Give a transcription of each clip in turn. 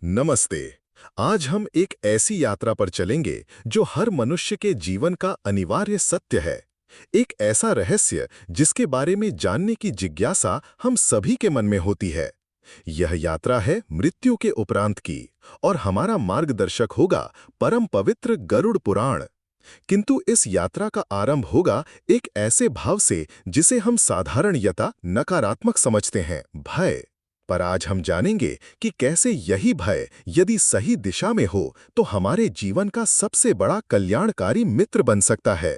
नमस्ते। आज हम एक ऐसी यात्रा पर चलेंगे जो हर मनुष्य के जीवन का अनिवार्य सत्य है। एक ऐसा रहस्य जिसके बारे में जानने की जिज्ञासा हम सभी के मन में होती है। यह यात्रा है मृत्यु के उपरांत की और हमारा मार्गदर्शक होगा परम पवित्र गरुड़ पुराण। किंतु इस यात्रा का आरंभ होगा एक ऐसे भाव से जिसे हम साधारणतः नकारात्मक समझते हैं, भय। पर आज हम जानेंगे कि कैसे यही भय यदि सही दिशा में हो तो हमारे जीवन का सबसे बड़ा कल्याणकारी मित्र बन सकता है।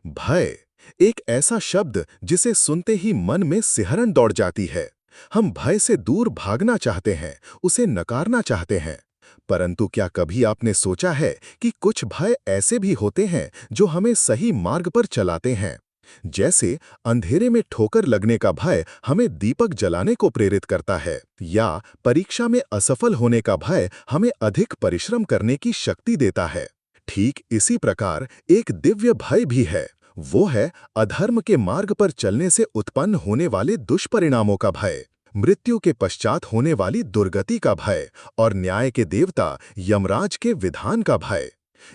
भय एक ऐसा शब्द जिसे सुनते ही मन में सिहरन दौड़ जाती है। हम भय से दूर भागना चाहते हैं, उसे नकारना चाहते हैं। परंतु क्या कभी आपने सोचा है कि कुछ भय ऐसे भी होते हैं जो हमें सही मार्ग पर चलाते हैं? जैसे अंधेरे में ठोकर लगने का भय हमें दीपक जलाने को प्रेरित करता है, या परीक्षा में असफल होने का भय हमें अधिक परिश्रम करने की शक्ति देता है। ठीक इसी प्रकार एक दिव्य भय भी है। वो है अधर्म के मार्ग पर चलने से उत्पन्न होने वाले दुष्परिणामों का भय, मृत्यु के पश्चात होने वाली दुर्गति का भय और न्याय के देवता यमराज के विधान का भय।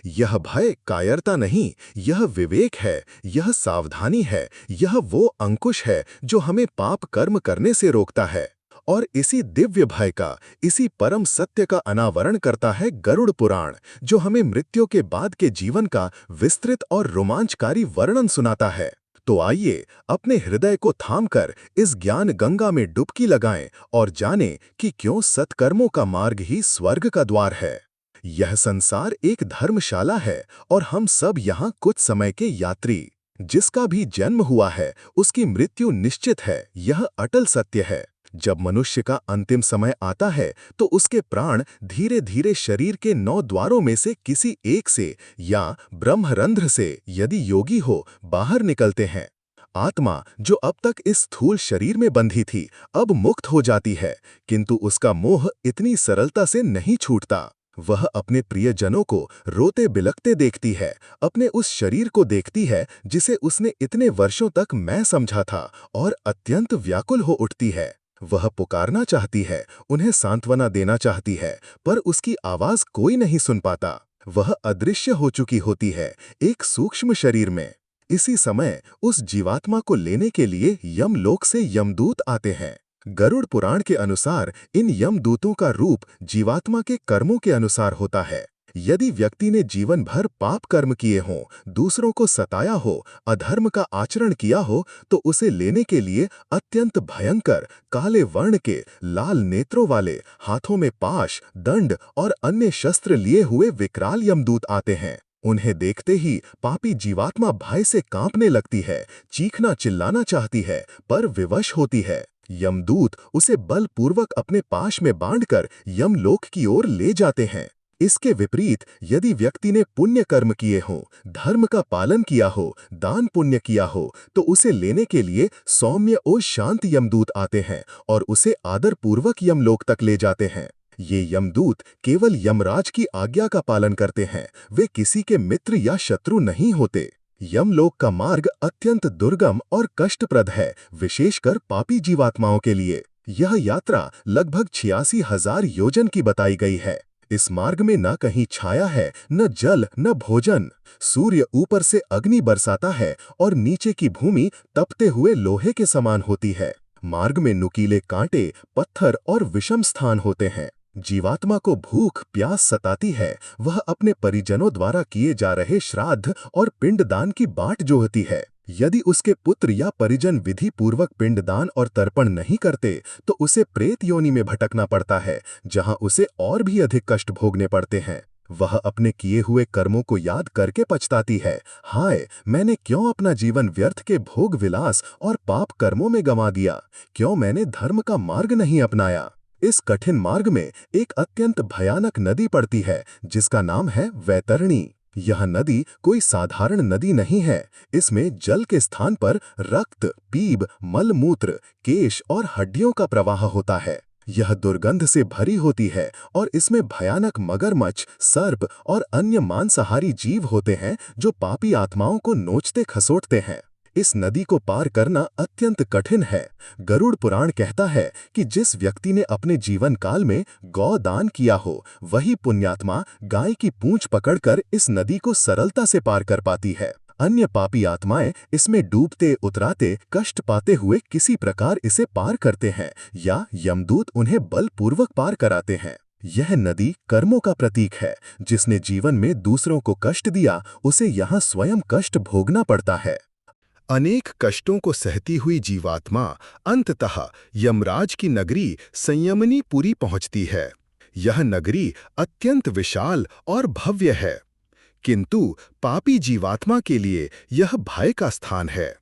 यह भय कायरता नहीं, यह विवेक है, यह सावधानी है, यह वो अंकुश है जो हमें पाप कर्म करने से रोकता है। और इसी दिव्य भय का, इसी परम सत्य का अनावरण करता है गरुड़ पुराण, जो हमें मृत्यु के बाद के जीवन का विस्तृत और रोमांचकारी वर्णन सुनाता है। तो आइए अपने हृदय को थामकर इस ज्ञान गंगा में डुबकी लगाएं और जानें कि क्यों सत्कर्मों का मार्ग ही स्वर्ग का द्वार है। यह संसार एक धर्मशाला है और हम सब यहाँ कुछ समय के यात्री। जिसका भी जन्म हुआ है उसकी मृत्यु निश्चित है, यह अटल सत्य है। जब मनुष्य का अंतिम समय आता है तो उसके प्राण धीरे धीरे शरीर के 9 द्वारों में से किसी एक से या ब्रह्मरंध्र से, यदि योगी हो, बाहर निकलते हैं। आत्मा जो अब तक इस स्थूल शरीर में बंधी थी अब मुक्त हो जाती है, किंतु उसका मोह इतनी सरलता से नहीं छूटता। वह अपने प्रियजनों को रोते बिलखते देखती है, अपने उस शरीर को देखती है जिसे उसने इतने वर्षों तक मैं समझा था, और अत्यंत व्याकुल हो उठती है। वह पुकारना चाहती है, उन्हें सांत्वना देना चाहती है, पर उसकी आवाज कोई नहीं सुन पाता। वह अदृश्य हो चुकी होती है एक सूक्ष्म शरीर में। इसी समय उस जीवात्मा को लेने के लिए यमलोक से यमदूत आते हैं। गरुड़ पुराण के अनुसार इन यमदूतों का रूप जीवात्मा के कर्मों के अनुसार होता है। यदि व्यक्ति ने जीवन भर पाप कर्म किए हों, दूसरों को सताया हो, अधर्म का आचरण किया हो, तो उसे लेने के लिए अत्यंत भयंकर काले वर्ण के लाल नेत्रों वाले, हाथों में पाश, दंड और अन्य शस्त्र लिए हुए विकराल यमदूत आते हैं। उन्हें देखते ही पापी जीवात्मा भय से कांपने लगती है, चीखना चिल्लाना चाहती है, पर विवश होती है। यमदूत उसे बलपूर्वक अपने पाश में बांधकर यमलोक की ओर ले जाते हैं। इसके विपरीत यदि व्यक्ति ने पुण्य कर्म किए हों, धर्म का पालन किया हो, दान पुण्य किया हो, तो उसे लेने के लिए सौम्य और शांत यमदूत आते हैं और उसे आदरपूर्वक यमलोक तक ले जाते हैं। ये यमदूत केवल यमराज की आज्ञा का पालन करते हैं, वे किसी के मित्र या शत्रु नहीं होते। यमलोक का मार्ग अत्यंत दुर्गम और कष्टप्रद है, विशेषकर पापी जीवात्माओं के लिए। यह यात्रा लगभग 86,000 योजन की बताई गई है। इस मार्ग में न कहीं छाया है, न जल, न भोजन। सूर्य ऊपर से अग्नि बरसाता है और नीचे की भूमि तपते हुए लोहे के समान होती है। मार्ग में नुकीले कांटे, पत्थर और विषम स्थान होते हैं। जीवात्मा को भूख प्यास सताती है, वह अपने परिजनों द्वारा किए जा रहे श्राद्ध और पिंडदान की बाट जोहती है। यदि उसके पुत्र या परिजन विधि पूर्वक पिंडदान और तर्पण नहीं करते तो उसे प्रेत योनि में भटकना पड़ता है, जहां उसे और भी अधिक कष्ट भोगने पड़ते हैं। वह अपने किए हुए कर्मों को याद करके पछताती है, हाय, मैंने क्यों अपना जीवन व्यर्थ के भोग विलास और पाप कर्मों में गंवा दिया, क्यों मैंने धर्म का मार्ग नहीं अपनाया। इस कठिन मार्ग में एक अत्यंत भयानक नदी पड़ती है जिसका नाम है वैतरणी। यह नदी कोई साधारण नदी नहीं है, इसमें जल के स्थान पर रक्त, पीप, मलमूत्र, केश और हड्डियों का प्रवाह होता है। यह दुर्गंध से भरी होती है और इसमें भयानक मगरमच्छ, सर्प और अन्य मांसाहारी जीव होते हैं जो पापी आत्माओं को नोचते खसोटते हैं। इस नदी को पार करना अत्यंत कठिन है। गरुड़ पुराण कहता है कि जिस व्यक्ति ने अपने जीवन काल में गौ दान किया हो, वही पुण्यात्मा गाय की पूंछ पकड़कर इस नदी को सरलता से पार कर पाती है। अन्य पापी आत्माएं इसमें डूबते उतराते कष्ट पाते हुए किसी प्रकार इसे पार करते हैं या यमदूत उन्हें बलपूर्वक पार कराते हैं। यह नदी कर्मों का प्रतीक है। जिसने जीवन में दूसरों को कष्ट दिया, उसे यहाँ स्वयं कष्ट भोगना पड़ता है। अनेक कष्टों को सहती हुई जीवात्मा अंततः यमराज की नगरी संयमनीपुरी पहुंचती है। यह नगरी अत्यंत विशाल और भव्य है, किंतु पापी जीवात्मा के लिए यह भय का स्थान है।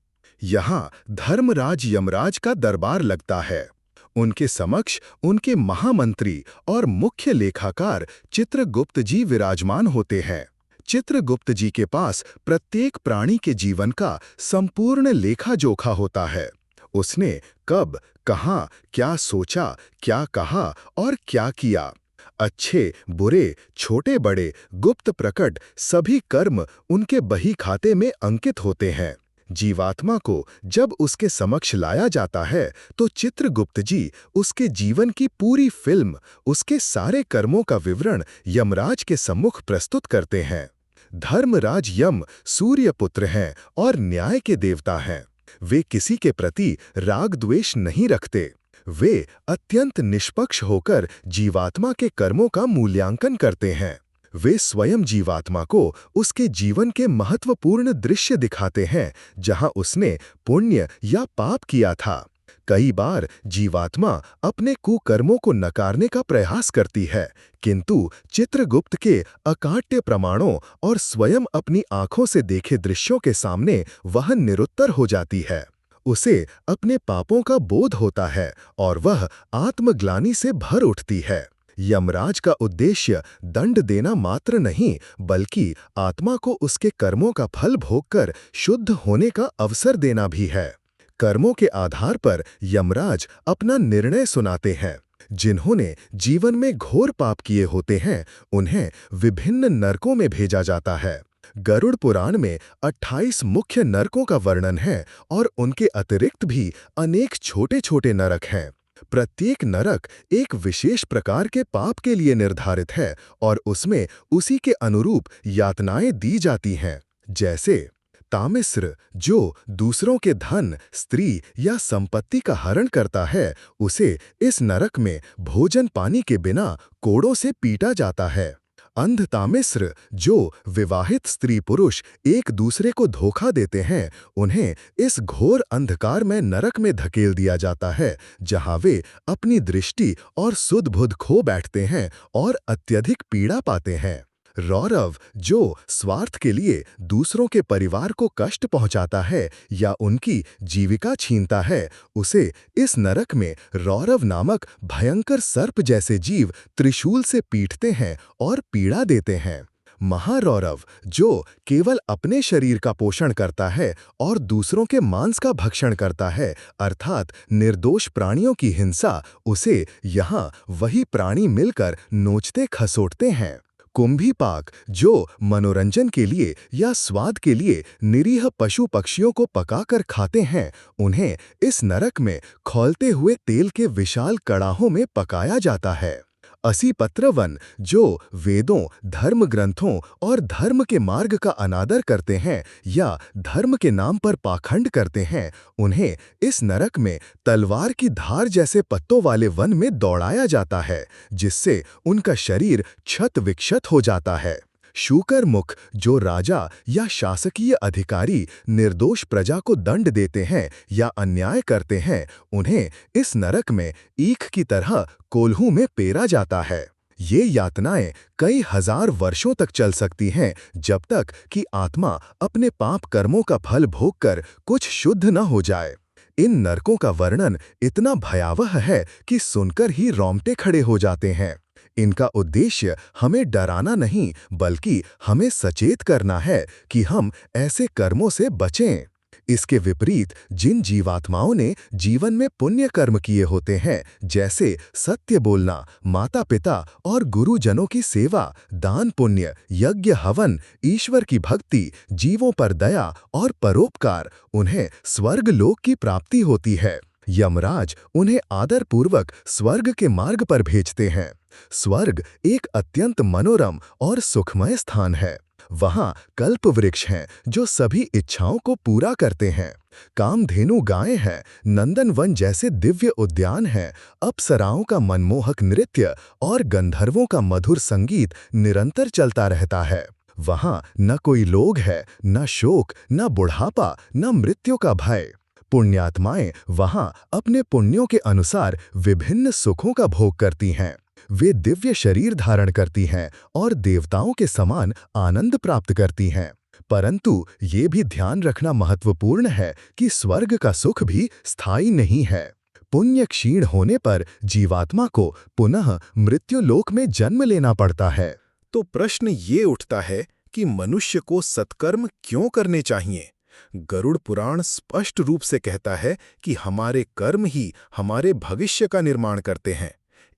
यहाँ धर्मराज यमराज का दरबार लगता है। उनके समक्ष उनके महामंत्री और मुख्य लेखाकार चित्रगुप्त जी विराजमान होते हैं। चित्रगुप्त जी के पास प्रत्येक प्राणी के जीवन का संपूर्ण लेखा जोखा होता है। उसने कब, कहाँ, क्या सोचा, क्या कहा और क्या किया। अच्छे, बुरे, छोटे बड़े, गुप्त प्रकट सभी कर्म उनके बही खाते में अंकित होते हैं। जीवात्मा को जब उसके समक्ष लाया जाता है तो चित्रगुप्त जी उसके जीवन की पूरी फिल्म, उसके सारे कर्मों का विवरण यमराज के सम्मुख प्रस्तुत करते हैं। धर्मराज यम सूर्यपुत्र हैं और न्याय के देवता हैं। वे किसी के प्रति राग द्वेष नहीं रखते। वे अत्यंत निष्पक्ष होकर जीवात्मा के कर्मों का मूल्यांकन करते हैं। वे स्वयं जीवात्मा को उसके जीवन के महत्वपूर्ण दृश्य दिखाते हैं, जहां उसने पुण्य या पाप किया था। कई बार जीवात्मा अपने कुकर्मों को नकारने का प्रयास करती है, किंतु चित्रगुप्त के अकाट्य प्रमाणों और स्वयं अपनी आंखों से देखे दृश्यों के सामने वह निरुत्तर हो जाती है। उसे अपने पापों का बोध होता है और वह आत्मग्लानि से भर उठती है। यमराज का उद्देश्य दंड देना मात्र नहीं, बल्कि आत्मा को उसके कर्मों का फल भोगकर शुद्ध होने का अवसर देना भी है। कर्मों के आधार पर यमराज अपना निर्णय सुनाते हैं। जिन्होंने जीवन में घोर पाप किए होते हैं, उन्हें विभिन्न नरकों में भेजा जाता है। गरुड़ पुराण में 28 मुख्य नरकों का वर्णन है और उनके अतिरिक्त भी अनेक छोटे-छोटे नरक हैं। प्रत्येक नरक एक विशेष प्रकार के पाप के लिए निर्धारित है और उसमें उसी के अनुरूप यातनाएं दी जाती हैं। जैसे तामिस्र, जो दूसरों के धन, स्त्री या संपत्ति का हरण करता है, उसे इस नरक में भोजन पानी के बिना कोड़ों से पीटा जाता है। अंध तामिस्र, जो विवाहित स्त्री पुरुष एक दूसरे को धोखा देते हैं, उन्हें इस घोर अंधकार में नरक में धकेल दिया जाता है, जहां वे अपनी दृष्टि और सुध-बुध खो बैठते हैं और अत्यधिक पीड़ा पाते हैं। रौरव, जो स्वार्थ के लिए दूसरों के परिवार को कष्ट पहुंचाता है या उनकी जीविका छीनता है, उसे इस नरक में रौरव नामक भयंकर सर्प जैसे जीव त्रिशूल से पीटते हैं और पीड़ा देते हैं। महारौरव, जो केवल अपने शरीर का पोषण करता है और दूसरों के मांस का भक्षण करता है, अर्थात निर्दोष प्राणियों की हिंसा, उसे यहाँ वही प्राणी मिलकर नोचते खसोटते हैं। कुंभीपाक, जो मनोरंजन के लिए या स्वाद के लिए निरीह पशु पक्षियों को पकाकर खाते हैं, उन्हें इस नरक में खौलते हुए तेल के विशाल कड़ाहों में पकाया जाता है। असीपत्रवन, जो वेदों, धर्म ग्रंथों और धर्म के मार्ग का अनादर करते हैं या धर्म के नाम पर पाखंड करते हैं, उन्हें इस नरक में तलवार की धार जैसे पत्तों वाले वन में दौड़ाया जाता है, जिससे उनका शरीर क्षत विक्षत हो जाता है। शूकर मुख, जो राजा या शासकीय अधिकारी निर्दोष प्रजा को दंड देते हैं या अन्याय करते हैं, उन्हें इस नरक में ईख की तरह कोल्हू में पेरा जाता है। ये यातनाएं कई हजार वर्षों तक चल सकती हैं, जब तक कि आत्मा अपने पाप कर्मों का फल भोगकर कुछ शुद्ध न हो जाए। इन नरकों का वर्णन इतना भयावह है कि सुनकर ही रोंगटे खड़े हो जाते हैं। इनका उद्देश्य हमें डराना नहीं, बल्कि हमें सचेत करना है कि हम ऐसे कर्मों से बचें। इसके विपरीत जिन जीवात्माओं ने जीवन में पुण्य कर्म किए होते हैं, जैसे सत्य बोलना, माता पिता और गुरुजनों की सेवा, दान पुण्य, यज्ञ हवन, ईश्वर की भक्ति, जीवों पर दया और परोपकार, उन्हें स्वर्ग लोक की प्राप्ति होती है। यमराज उन्हें आदरपूर्वक स्वर्ग के मार्ग पर भेजते हैं। स्वर्ग एक अत्यंत मनोरम और सुखमय स्थान है। वहाँ कल्प वृक्ष हैं जो सभी इच्छाओं को पूरा करते हैं। कामधेनु गायें हैं, नंदनवन जैसे दिव्य उद्यान हैं, अप्सराओं का मनमोहक नृत्य और गंधर्वों का मधुर संगीत निरंतर चलता रहता है। वहाँ न कोई लोग है, न शोक, न बुढ़ापा, न मृत्यु का भय। पुण्यात्माएं वहाँ अपने पुण्यों के अनुसार विभिन्न सुखों का भोग करती हैं। वे दिव्य शरीर धारण करती हैं और देवताओं के समान आनंद प्राप्त करती हैं। परंतु ये भी ध्यान रखना महत्वपूर्ण है कि स्वर्ग का सुख भी स्थायी नहीं है। पुण्य क्षीण होने पर जीवात्मा को पुनः मृत्युलोक में जन्म लेना पड़ता है। तो प्रश्न ये उठता है कि मनुष्य को सत्कर्म क्यों करने चाहिए? गरुड़ पुराण स्पष्ट रूप से कहता है कि हमारे कर्म ही हमारे भविष्य का निर्माण करते हैं,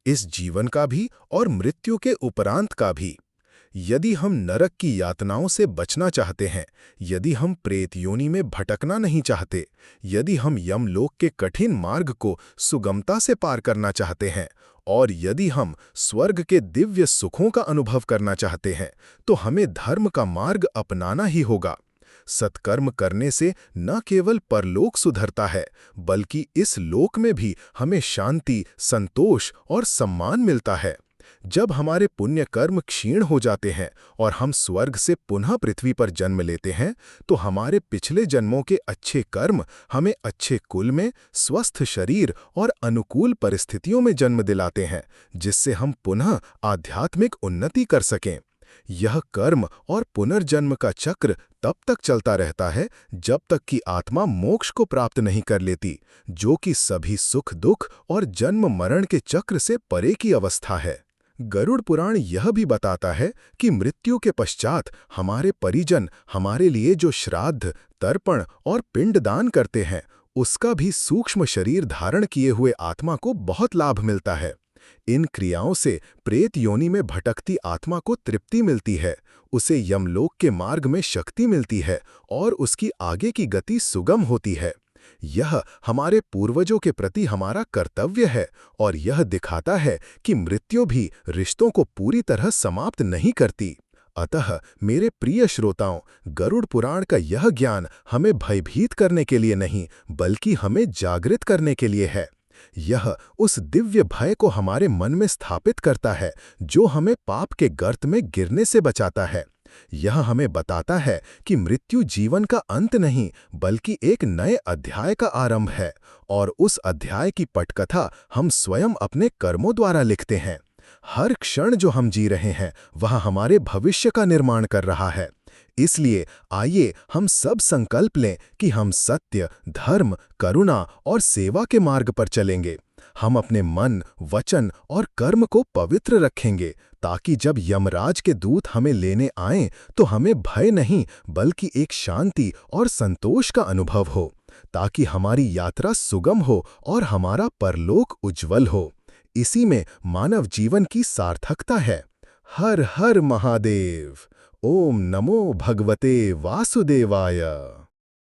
इस जीवन का भी और मृत्यु के उपरांत का भी। यदि हम नरक की यातनाओं से बचना चाहते हैं, यदि हम प्रेत योनि में भटकना नहीं चाहते, यदि हम यमलोक के कठिन मार्ग को सुगमता से पार करना चाहते हैं, और यदि हम स्वर्ग के दिव्य सुखों का अनुभव करना चाहते हैं, तो हमें धर्म का मार्ग अपनाना ही होगा। सत्कर्म करने से न केवल परलोक सुधरता है, बल्कि इस लोक में भी हमें शांति, संतोष और सम्मान मिलता है। जब हमारे पुण्य कर्म क्षीण हो जाते हैं और हम स्वर्ग से पुनः पृथ्वी पर जन्म लेते हैं, तो हमारे पिछले जन्मों के अच्छे कर्म हमें अच्छे कुल में, स्वस्थ शरीर और अनुकूल परिस्थितियों में जन्म दिलाते हैं, जिससे हम पुनः आध्यात्मिक उन्नति कर सकें। यह कर्म और पुनर्जन्म का चक्र तब तक चलता रहता है जब तक कि आत्मा मोक्ष को प्राप्त नहीं कर लेती, जो कि सभी सुख दुख और जन्म मरण के चक्र से परे की अवस्था है। गरुड़ पुराण यह भी बताता है कि मृत्यु के पश्चात हमारे परिजन हमारे लिए जो श्राद्ध, तर्पण और पिंडदान करते हैं, उसका भी सूक्ष्म शरीर धारण किए हुए आत्मा को बहुत लाभ मिलता है। इन क्रियाओं से प्रेत योनि में भटकती आत्मा को तृप्ति मिलती है, उसे यमलोक के मार्ग में शक्ति मिलती है और उसकी आगे की गति सुगम होती है। यह हमारे पूर्वजों के प्रति हमारा कर्तव्य है और यह दिखाता है कि मृत्यु भी रिश्तों को पूरी तरह समाप्त नहीं करती। अतः मेरे प्रिय श्रोताओं, गरुड़ पुराण का यह ज्ञान हमें भयभीत करने के लिए नहीं, बल्कि हमें जागृत करने के लिए है। यह उस दिव्य भय को हमारे मन में स्थापित करता है जो हमें पाप के गर्त में गिरने से बचाता है। यह हमें बताता है कि मृत्यु जीवन का अंत नहीं, बल्कि एक नए अध्याय का आरंभ है, और उस अध्याय की पटकथा हम स्वयं अपने कर्मों द्वारा लिखते हैं। हर क्षण जो हम जी रहे हैं, वह हमारे भविष्य का निर्माण कर रहा है। इसलिए आइए हम सब संकल्प लें कि हम सत्य, धर्म, करुणा और सेवा के मार्ग पर चलेंगे। हम अपने मन, वचन और कर्म को पवित्र रखेंगे, ताकि जब यमराज के दूत हमें लेने आएं, तो हमें भय नहीं, बल्कि एक शांति और संतोष का अनुभव हो, ताकि हमारी यात्रा सुगम हो और हमारा परलोक उज्जवल हो। इसी में मानव जीवन की सार्थकता है। हर हर महादेव। ओम नमो भगवते वासुदेवाय।